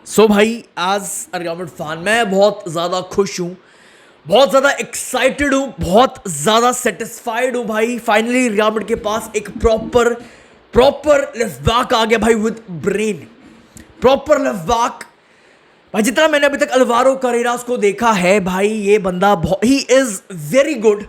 सो भाई as a Real Madrid fan मैं बहुत ज़्यादा खुश हूँ, बहुत ज़्यादा एक्साइटेड हूँ, बहुत ज़्यादा सेटिस्फाइड हूँ भाई। फाइनली रियल मैड्रिड के पास एक प्रॉपर प्रॉपर लेफ्ट बैक आ गया भाई, with brain. Proper left back भाई। जितना मैंने अभी तक अल्वारो करेरास को देखा है भाई, ये बंदा ही is very good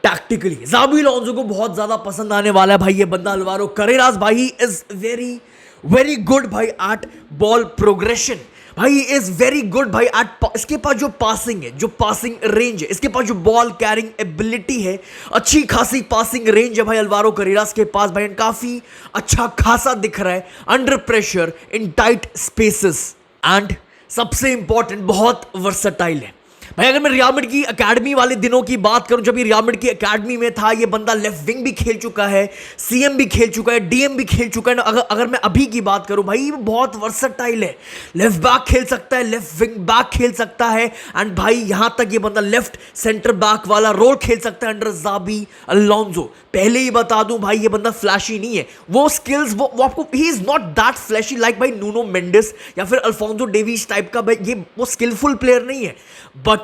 tactically. Xabi Alonso को बहुत ज़्यादा पसंद आने वाला है भाई ये बंदा अल्वारो करेरास। भाई he is very very good भाई एट बॉल प्रोग्रेशन। भाई इज वेरी गुड भाई एट, इसके पास जो पासिंग है, जो पासिंग रेंज है, इसके पास जो बॉल कैरिंग एबिलिटी है, अच्छी खासी पासिंग रेंज है भाई अल्वारो करेरास के पास। भाई काफ़ी अच्छा खासा दिख रहा है under pressure in tight spaces, and सबसे इंपॉर्टेंट बहुत वर्सटाइल है भाई। अगर मैं रियल मैड्रिड की एकेडमी वाले दिनों की बात करूं, जब ये रियल मैड्रिड की एकेडमी में था, ये बंदा लेफ्ट विंग भी खेल चुका है, सीएम भी खेल चुका है, डीएम भी खेल चुका है। अगर मैं अभी की बात करूं भाई, ये बहुत वर्सटाइल है। लेफ्ट बैक खेल सकता है, लेफ्ट विंग बैक खेल सकता है, एंड भाई यहां तक ये बंदा लेफ्ट सेंटर बैक वाला रोल खेल सकता है अंडर ज़ाबी अलोंसो। पहले ही बता दूं भाई, ये बंदा फ्लैशी नहीं है। वो स्किल्स वो आपको, he is not that flashy like भाई नूनो मेंडिस या फिर अल्फोंसो डेविस टाइप का भाई। ये वो स्किलफुल प्लेयर नहीं है, बट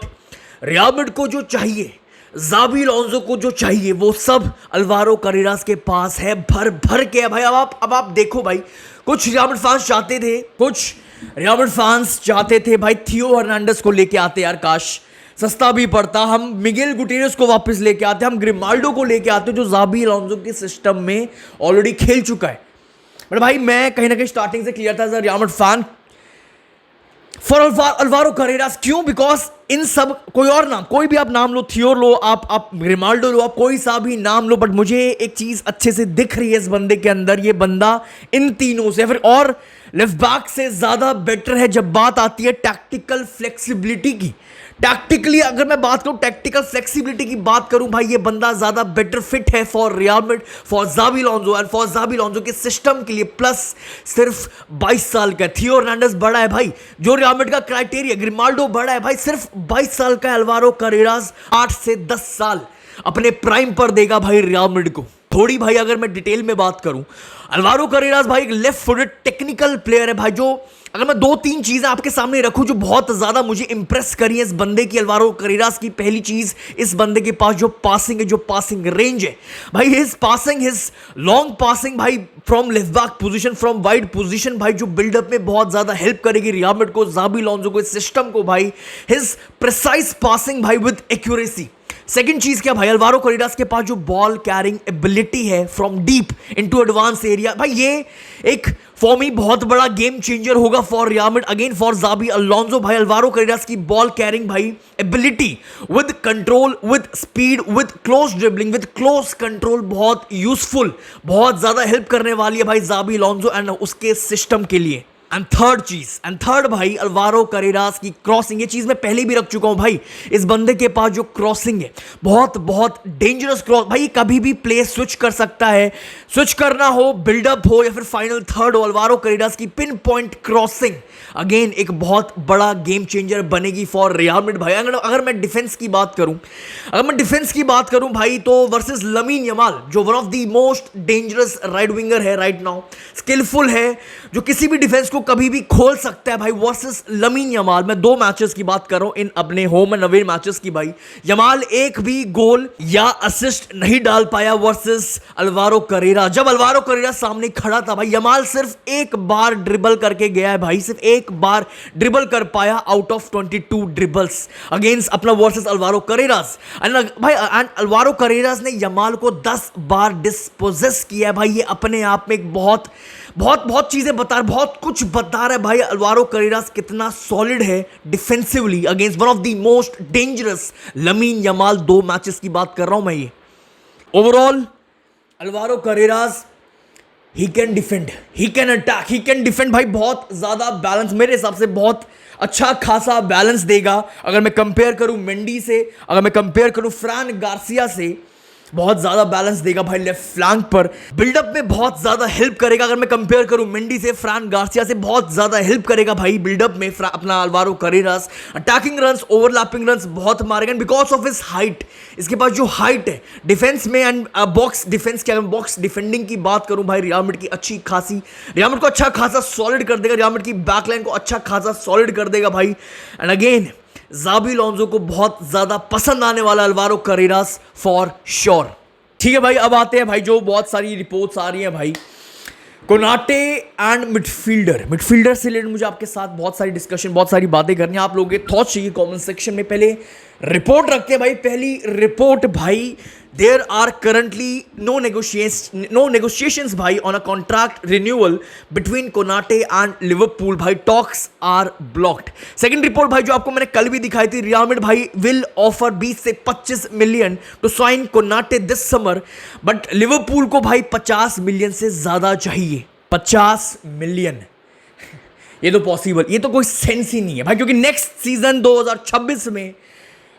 रियल मैड्रिड को जो चाहिए, ज़ाबी अलोंसो को जो चाहिए, वो सब अल्वारो करेरास के पास है, भर भर के भाई। अब आप देखो भाई, कुछ रियल मैड्रिड फैंस चाहते थे, कुछ रियल मैड्रिड फैंस चाहते थे भाई थियो हर्नांडेज को लेके आते, यार काश सस्ता भी पड़ता, हम मिगेल गुटेरेस को वापस लेके आते, हम ग्रिमाल्डो को लेके आते जो ज़ाबी अलोंसो के सिस्टम में ऑलरेडी खेल चुका है। बट भाई मैं कहीं ना कहीं स्टार्टिंग से क्लियर था as a Real Madrid fan for Alvaro Carreras. क्यों? बिकॉज इन सब, कोई और नाम, कोई भी आप नाम लो, थियो लो, आप ग्रिमाल्डो लो, आप कोई सा भी नाम लो, बट मुझे एक चीज अच्छे से दिख रही है इस बंदे के अंदर। ये बंदा इन तीनों से फिर और लेफ्ट बैक से ज्यादा बेटर है जब बात आती है टैक्टिकल फ्लेक्सिबिलिटी की। टैक्टिकली अगर मैं बात करूं, टैक्टिकल फ्लेक्सिबिलिटी की बात करूं भाई, ये बंदा ज्यादा बेटर फिट है for Real Madrid, for Xabi Alonso and for Xabi Alonso के सिस्टम के लिए। प्लस सिर्फ 22 साल का थियो हर्नांडेज बड़ा है भाई, जो रियल मैड्रिड का क्राइटेरिया। ग्रिमाल्डो बड़ा है भाई, सिर्फ 22 साल का अल्वारो करेरास 8 से 10 साल अपने प्राइम पर देगा भाई रियल मैड्रिड को। थोड़ी भाई अगर मैं डिटेल में बात करूं, अल्वारो करेरास भाई एक लेफ्ट फुटेड टेक्निकल प्लेयर है भाई, जो अगर मैं 2-3 चीजें आपके सामने रखूं जो बहुत ज्यादा मुझे इंप्रेस करी है इस बंदे की, अल्वारो करेरास की। पहली चीज, इस बंदे के पास जो पासिंग है, जो पासिंग रेंज है भाई, his passing, his long passing भाई from left back position, from wide position भाई, जो बिल्डअप में बहुत ज्यादा हेल्प करेगी रियल मैड्रिड को, ज़ाबी अलोंसो को, इस सिस्टम को भाई। हिज प्रिसाइज पासिंग भाई विद एक्यूरेसी। सेकंड चीज क्या भाई, अल्वारो करेरास के पास जो बॉल कैरिंग एबिलिटी है from deep into advance area भाई, ये एक फॉर मी बहुत बड़ा गेम चेंजर होगा for Real Madrid, again for Xabi Alonso भाई। अल्वारो करेरास की बॉल कैरिंग भाई ability with control, with speed, with close dribbling, with close control, बहुत यूजफुल, बहुत ज्यादा हेल्प करने वाली है भाई ज़ाबी अलोंसो एंड उसके सिस्टम के लिए। एंड थर्ड भाई, अल्वारो करेरास की क्रॉसिंग। ये चीज मैं पहले भी रख चुका हूं भाई, इस बंदे के पास जो क्रॉसिंग है, बहुत बहुत डेंजरस क्रॉस भाई, कभी भी प्ले स्विच कर सकता है। स्विच करना हो, बिल्डअप हो या फिर फाइनल थर्ड हो, अल्वारो करेरास की पिन पॉइंट क्रॉसिंग अगेन एक बहुत बड़ा गेम चेंजर बनेगी फॉर रियल मैड्रिड भाई। अगर मैं डिफेंस की बात करूं भाई, तो वर्सेस लमीन यमाल, जो one of the most dangerous right winger है राइट नाउ, स्किलफुल है, जो किसी भी डिफेंस को कभी भी खोल सकता है भाई, वर्सेस लमीन यमाल। मैं 2 मैचेस की बात कर रहा हूं, इन अपने होम एंड अवे मैचेस की भाई। यमाल एक भी गोल या असिस्ट नहीं डाल पाया वर्सेस अल्वारो करेरास। जब अल्वारो करेरास सामने खड़ा था भाई, यमाल सिर्फ एक बार ड्रिबल करके गया है भाई, सिर्फ एक बार ड्रिबल कर पाया आउट ऑफ 22 ड्रिबल्स अगेंस्ट अपना वर्सेस अल्वारो करेरास। भाई एंड अल्वारो करेरास ने यमाल को 10 बार डिस्पोजेस किया है भाई। ये अपने आप में एक बहुत बहुत बहुत चीजें बहुत कुछ बता रहा है भाई, अल्वारो करेरास कितना सॉलिड है defensively against one of the most dangerous lamin Yamal. 2 matches की बात कर रहा हूं मैं। ये overall Alvaro Carreras, he can defend, he can attack, he can defend भाई। बहुत ज्यादा बैलेंस, मेरे हिसाब से बहुत अच्छा खासा बैलेंस देगा। अगर मैं कंपेयर करूं मेंडी से, अगर मैं कंपेयर करूं फ्रान गार्सिया से, बहुत ज्यादा बैलेंस देगा भाई लेफ्ट फ्लैंक पर, बिल्डअप में बहुत ज्यादा हेल्प करेगा। अगर मैं कंपेयर करूं मेंडी से, फ्रान गार्सिया से, बहुत ज्यादा हेल्प करेगा भाई बिल्डअप में अपना Alvaro Carreras. Attacking runs, overlapping runs बहुत मारेगा बिकॉज ऑफ हिज हाइट। इसके पास जो हाइट है डिफेंस में एंड बॉक्स डिफेंस की, अगर बॉक्स डिफेंडिंग की बात करूं भाई, रियल मैड्रिड की अच्छी खासी, रियल मैड्रिड को अच्छा खासा सॉलिड कर देगा, रियल मैड्रिड की बैकलाइन को अच्छा खासा सॉलिड कर देगा भाई। एंड अगेन ज़ाबी अलोंसो को बहुत ज्यादा पसंद आने वाला अल्वारो करेरास फॉर श्योर। ठीक है भाई, अब आते हैं भाई जो बहुत सारी रिपोर्ट्स आ रही हैं भाई, कोनाटे एंड मिडफील्डर से रिलेटेड मुझे आपके साथ बहुत सारी डिस्कशन, बहुत सारी बातें करनी है। आप लोगों के थॉट्स चाहिए कमेंट सेक्शन में। पहले रिपोर्ट रखते हैं भाई, पहली रिपोर्ट भाई, there are currently no negotiations भाई on a contract renewal between Konate and Liverpool भाई, talks are blocked. Second report भाई जो आपको मैंने कल भी दिखाई थी, रियल मैड्रिड भाई विल ऑफर 20 से 25 million to sign Konate this summer, but Liverpool को भाई 50 मिलियन से ज्यादा चाहिए। 50 मिलियन ये तो पॉसिबल, ये तो कोई सेंस ही नहीं है भाई, क्योंकि नेक्स्ट सीजन 2026 में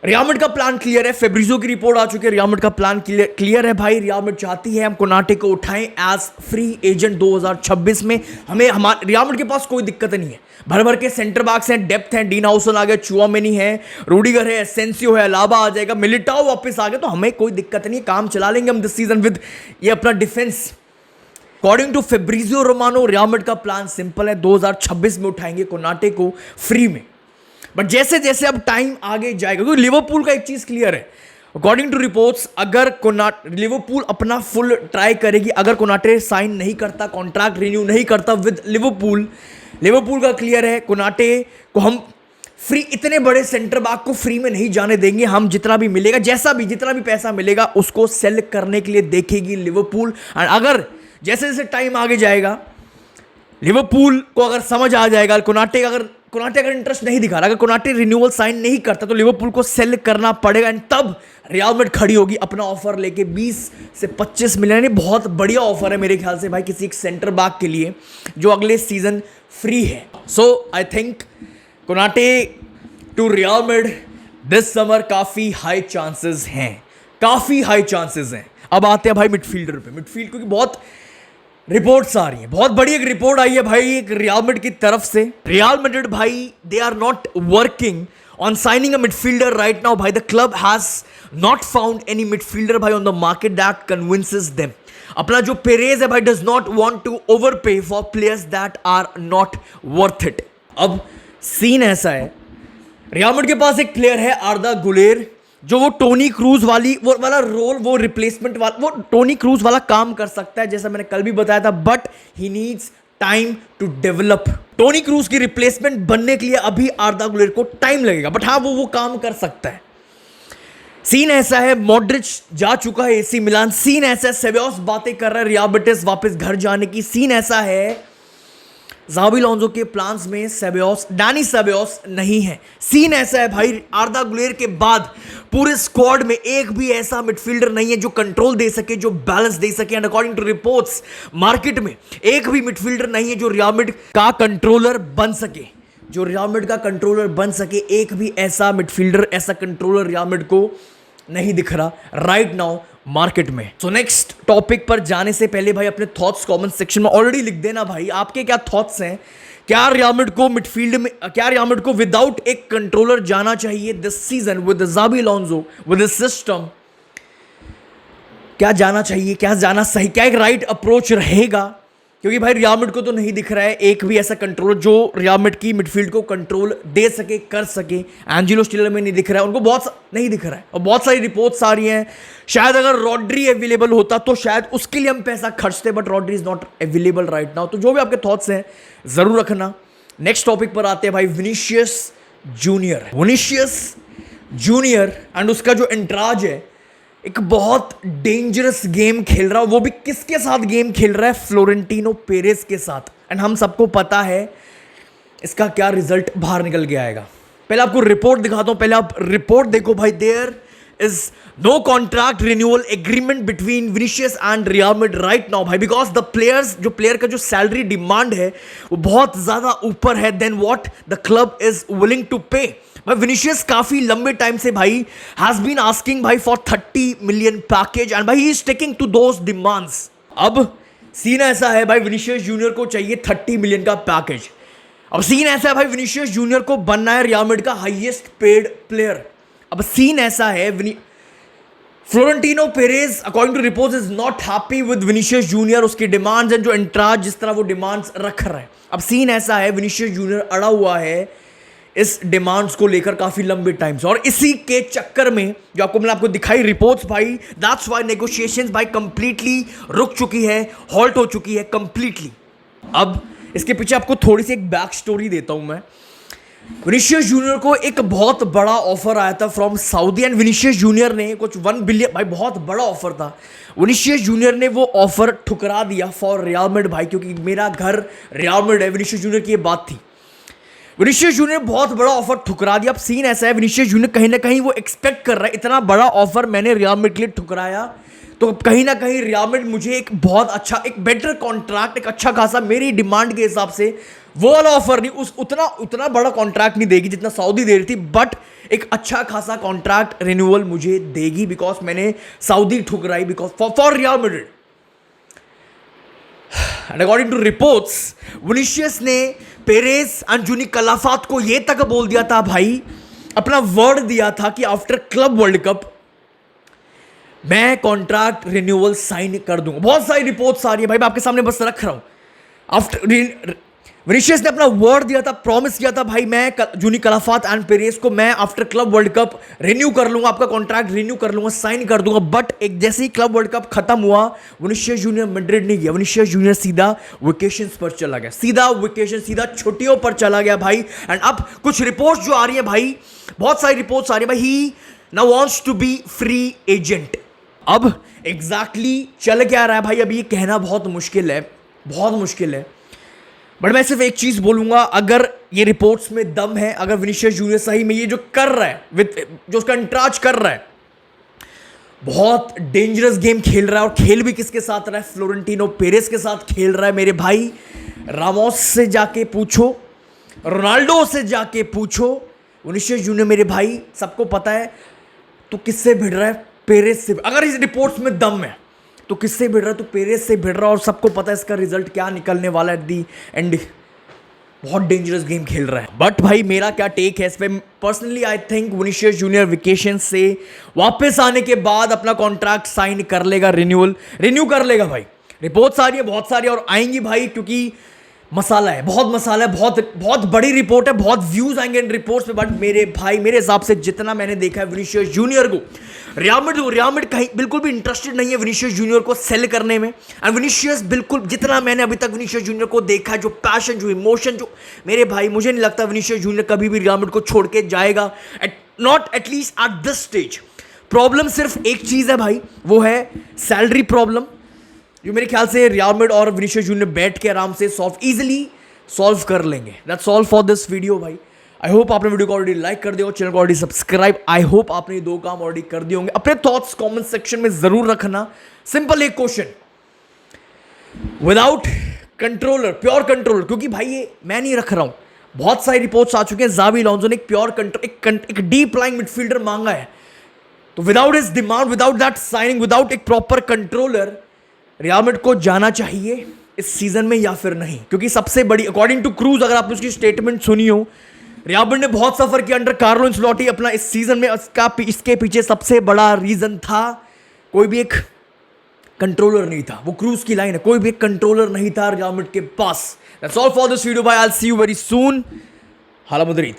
रियल मैड्रिड का प्लान क्लियर है। फेब्रिजो की रिपोर्ट आ चुकी है, रियल मैड्रिड का प्लान क्लियर है भाई। रियल मैड्रिड चाहती है हम कोनाटे को उठाएं एज फ्री एजेंट 2026 में। हमें रियल मैड्रिड के पास कोई दिक्कत नहीं है, भर भर के सेंटर बैक्स हैं, डेप्थ है, डीन हाउसन आ गया, चुआमेनी है, रूडिगर है, एसेंसियो है, अलाबा आ जाएगा, मिलिटाओ वापस आ गया, तो हमें कोई दिक्कत नहीं है, काम चला लेंगे हम दिस सीजन विद ये अपना डिफेंस। According to Fabrizio Romano Real Madrid का प्लान सिंपल है, 2026 में उठाएंगे कोनाटे को फ्री में। बट जैसे जैसे अब टाइम आगे जाएगा, क्योंकि लिवरपूल का एक चीज क्लियर है, अकॉर्डिंग टू रिपोर्ट्स, अगर लिवरपूल अपना फुल ट्राई करेगी, अगर कोनाटे साइन नहीं करता, कॉन्ट्रैक्ट रिन्यू नहीं करता विद लिवरपूल का क्लियर है, कोनाटे को हम फ्री, इतने बड़े सेंटर बैक को फ्री में नहीं जाने देंगे हम। जितना भी मिलेगा, जितना भी पैसा मिलेगा उसको सेल करने के लिए देखेगी लिवरपूल। एंड अगर जैसे जैसे टाइम आगे जाएगा, लिवरपूल को अगर समझ आ जाएगा कोनाटे अगर इंटरेस्ट नहीं दिखा रहा, अगर कोनाटे रिन्यूअल साइन नहीं करता, तो लिवरपूल को सेल करना पड़ेगा। एंड तब रियल मैड्रिड खड़ी होगी अपना ऑफर लेके 20 से 25 मिलियन। बहुत बढ़िया ऑफर है मेरे ख्याल से भाई किसी एक सेंटर बैक के लिए जो अगले सीजन फ्री है। So I think Konate to Real Madrid this summer काफी हाई चांसेस हैं। अब आते हैं भाई मिडफील्डर पे। मिडफील्ड क्योंकि बहुत रिपोर्ट्स आ रही हैं, बहुत बड़ी एक रिपोर्ट आई है भाई एक रियल मैड्रिड की तरफ से। रियल मैड्रिड भाई they are not working on signing a midfielder right now भाई। The club has not found any midfielder भाई on the market that convinces them. अपना जो पेरेज है भाई does not want to overpay for players that are not worth it. अब scene ऐसा है, Real Madrid के पास एक प्लेयर है आर्दा गुलेर, जो वो टोनी क्रूज वाला रोल, वो रिप्लेसमेंट वाला, वो टोनी क्रूज वाला काम कर सकता है जैसा मैंने कल भी बताया था, but he needs time to develop. Toni Kroos की रिप्लेसमेंट बनने के लिए अभी आर्दा गुलेर को टाइम लगेगा, बट हाँ वो काम कर सकता है। सीन ऐसा है, मॉड्रिच जा चुका है एसी मिलान। सीन ऐसा है, सेबायोस बातें कर रहा है रियल बेटिस वापस घर जाने की। सीन ऐसा है, ज़ाबी अलोंसो के प्लान्स में डैनी सेबायोस नहीं है। सीन ऐसा है भाई, आर्दा गुलेर के बाद पूरे स्क्वाड में एक भी ऐसा मिडफील्डर नहीं है जो कंट्रोल दे सके, जो बैलेंस दे सके। And according to reports market में एक भी मिडफील्डर नहीं है जो रियल मैड्रिड का कंट्रोलर बन सके। एक भी ऐसा मिडफील्डर, ऐसा कंट्रोलर रियल मैड्रिड को नहीं दिख रहा राइट नाउ मार्केट में। सो नेक्स्ट टॉपिक पर जाने से पहले भाई अपने थॉट्स कमेंट सेक्शन में ऑलरेडी लिख देना भाई, आपके क्या थॉट्स हैं। क्या रियल मैड्रिड को मिडफील्ड में, क्या रियल मैड्रिड को विदाउट एक कंट्रोलर जाना चाहिए this season with Xabi Alonso with this system? क्या जाना चाहिए, क्या जाना सही, क्या एक राइट अप्रोच रहेगा? क्योंकि भाई रियल मैड्रिड को तो नहीं दिख रहा है एक भी ऐसा कंट्रोलर जो रियल मैड्रिड की मिडफील्ड को कंट्रोल दे सके, कर सके। एंजेलो स्टिलर में नहीं दिख रहा है, उनको नहीं दिख रहा है। और बहुत सारी रिपोर्ट्स आ रही हैं, शायद अगर रॉड्री अवेलेबल होता तो शायद उसके लिए हम पैसा खर्चते, but Rodri is not available right now. तो जो भी आपके थॉट्स हैं जरूर रखना। नेक्स्ट टॉपिक पर आते हैं भाई, विनीशियस जूनियर एंड उसका जो एंट्राज है, एक बहुत डेंजरस गेम खेल रहा है। वो भी किसके साथ गेम खेल रहा है? फ्लोरेंटिनो पेरेज के साथ। एंड हम सबको पता है इसका क्या रिजल्ट बाहर निकल के आएगा। पहले आपको रिपोर्ट दिखाता हूं, पहले आप रिपोर्ट देखो भाई। There is no contract renewal agreement between Vinicius and Real Madrid right now भाई, बिकॉज द प्लेयर का जो सैलरी डिमांड है वो बहुत ज्यादा ऊपर है than what the club is willing to pay. भाई विनीशियस काफी लंबे टाइम से भाई हैज बीन आस्किंग भाई फॉर 30 मिलियन पैकेज एंड भाई he is taking to those demands. अब सीन ऐसा है भाई विनीशियस जूनियर को चाहिए 30 मिलियन का पैकेज। अब सीन ऐसा है भाई विनीशियस जूनियर को बनना है रियल मैड्रिड का हाईएस्ट पेड प्लेयर। अब सीन ऐसा है Florentino Perez according to reports is not happy with Vinicius junior, उसकी डिमांड्स एंड जो एंट्राज जिस तरह वो डिमांड्स रख रहा है। अब सीन ऐसा है विनीशियस जूनियर अड़ा हुआ है इस डिमांड्स को लेकर काफी लंबे टाइम से, और इसी के चक्कर में जो मैंने आपको दिखाई रिपोर्ट्स भाई, दैट्स व्हाई नेगोशिएशंस भाई कंप्लीटली रुक चुकी है, हॉल्ट हो चुकी है कंप्लीटली। अब इसके पीछे आपको थोड़ी सी एक बैक स्टोरी देता हूं मैं। विनीशियस जूनियर को एक बहुत बड़ा ऑफर आया था from Saudi and Vinicius junior ने कुछ 1 बिलियन भाई बहुत बड़ा ऑफर था। विनीशियस जूनियर ने वो ऑफर ठुकरा दिया फॉर रियल मैड्रिड भाई, क्योंकि मेरा घर रियल मैड्रिड है। विनीशियस जूनियर की ये बात थी। विनीशियस जूनियर बहुत बड़ा ऑफर ठुकरा दिया। अब सीन ऐसा है विनीशियस जूनियर कहीं ना कहीं वो एक्सपेक्ट कर रहा है इतना बड़ा ऑफर मैंने रियल मैड्रिड के लिए ठुकराया, तो कहीं ना कहीं रियल मैड्रिड मुझे एक बहुत अच्छा, एक बेटर कॉन्ट्रैक्ट, एक अच्छा खासा मेरी डिमांड के हिसाब से वो वाला ऑफर नहीं, उतना बड़ा कॉन्ट्रैक्ट नहीं देगी जितना सऊदी दे रही थी, बट एक अच्छा खासा कॉन्ट्रैक्ट रिन्यूअल मुझे देगी बिकॉज मैंने सऊदी ठुकराई because for Real Madrid. And according to reports Vinicius ने पेरेज एंड जूनी कलाफात को ये तक बोल दिया था भाई, अपना वर्ड दिया था कि आफ्टर क्लब वर्ल्ड कप मैं कॉन्ट्रैक्ट रिन्यूअल साइन कर दूंगा। बहुत सारी रिपोर्ट्स आ रही है भाई, मैं आपके सामने बस रख रहा हूं। आफ्टर विनीशियस ने अपना वर्ड दिया था, प्रॉमिस किया था भाई मैं जूनी कलाफात एंड पेरेज को मैं after club world cup renew कर लूंगा, आपका कॉन्ट्रैक्ट रिन्यू कर लूंगा, साइन कर दूंगा। बट एक जैसे ही क्लब वर्ल्ड कप खत्म हुआ विनीशियस जूनियर मैड्रिड नहीं गया, विनीशियस जूनियर सीधा वेकेशंस पर चला गया, सीधा छुट्टियों पर चला गया भाई। एंड अब कुछ रिपोर्ट्स जो आ रही है भाई, बहुत सारी रिपोर्ट्स आ रही है भाई, he now wants to be free agent. अब एग्जैक्टली चल क्या रहा है भाई, अभी ये कहना बहुत मुश्किल है, बट मैं सिर्फ एक चीज बोलूंगा, अगर ये रिपोर्ट्स में दम है, अगर विनीशियस जूनियर सही में ये जो कर रहा है जो उसका इंट्राज कर रहा है, बहुत डेंजरस गेम खेल रहा है, और खेल भी किसके साथ रहा है, फ्लोरेंटिनो पेरेज के साथ खेल रहा है मेरे भाई। रामोस से जाके पूछो, रोनाल्डो से जाके पूछो, विनीशियस जूनियर मेरे भाई सबको पता है तो किससे भिड़ रहा है, पेरेज से। अगर इस रिपोर्ट्स में दम है तो किससे भिड़ रहा है, तो पेरेज से भिड़ रहा है, और सबको पता है इसका रिजल्ट क्या निकलने वाला है एट दी एंड। बहुत डेंजरस गेम खेल रहा है। बट भाई मेरा क्या टेक है इस पे, personally I think Vinicius junior vacation से वापस आने के बाद अपना कॉन्ट्रैक्ट साइन कर लेगा, रिन्यू कर लेगा भाई। रिपोर्ट्स आ रही है बहुत सारी और आएंगी भाई, क्योंकि मसाला है, बहुत बड़ी रिपोर्ट है, बहुत व्यूज आएंगे इन रिपोर्ट्स में। बट मेरे भाई मेरे हिसाब से जितना मैंने देखा है विनीशियस जूनियर को, रियल मैड्रिड कहीं बिल्कुल भी इंटरेस्टेड नहीं है विनीशियस जूनियर को सेल करने में। एंड विनीशियस बिल्कुल, जितना मैंने अभी तक विनीशियस जूनियर को देखा है, जो पैशन, जो इमोशन, जो मेरे भाई, मुझे नहीं लगता विनीशियस जूनियर कभी भी रियल मैड्रिड को छोड़ के जाएगा, not at least at this stage. Problem सिर्फ एक चीज है भाई, वो है सैलरी प्रॉब्लम, जो मेरे ख्याल से रियल मैड्रिड और विनीशियस जूनियर बैठ के आराम से इजीली सॉल्व कर लेंगे। That's all for this video भाई। आई होप आपने वीडियो को ऑलरेडी लाइक कर दिया हो, चैनल को ऑलरेडी सब्सक्राइब। आई होप आपने ये 2 काम ऑलरेडी कर दिए होंगे। अपने थॉट्स कमेंट सेक्शन में जरूर रखना। सिंपल एक question, without controller, pure controller, क्योंकि भाई ये मैं नहीं रख रहा हूं, बहुत सारी रिपोर्ट्स आ चुके हैं, जावी अलोंसो ने एक प्योर एक डीप लाइंग मिडफील्डर मांगा है, तो without his demand, without that signing, without एक प्रॉपर कंट्रोलर रियल मैड्रिड को जाना चाहिए इस सीजन में या फिर नहीं? क्योंकि सबसे बड़ी, अकॉर्डिंग टू क्रूज, अगर आपने उसकी स्टेटमेंट सुनी हो, रियल मैड्रिड ने बहुत सफर किया अंडर कार्लो एंचेलोटी अपना इस सीजन में। इसके पीछे सबसे बड़ा रीजन था कोई भी एक कंट्रोलर नहीं था। वो क्रूज की लाइन है, कोई भी एक कंट्रोलर नहीं था रियल मैड्रिड के पास। That's all for this video भाई, I will see you very soon. Hala मुदरीद।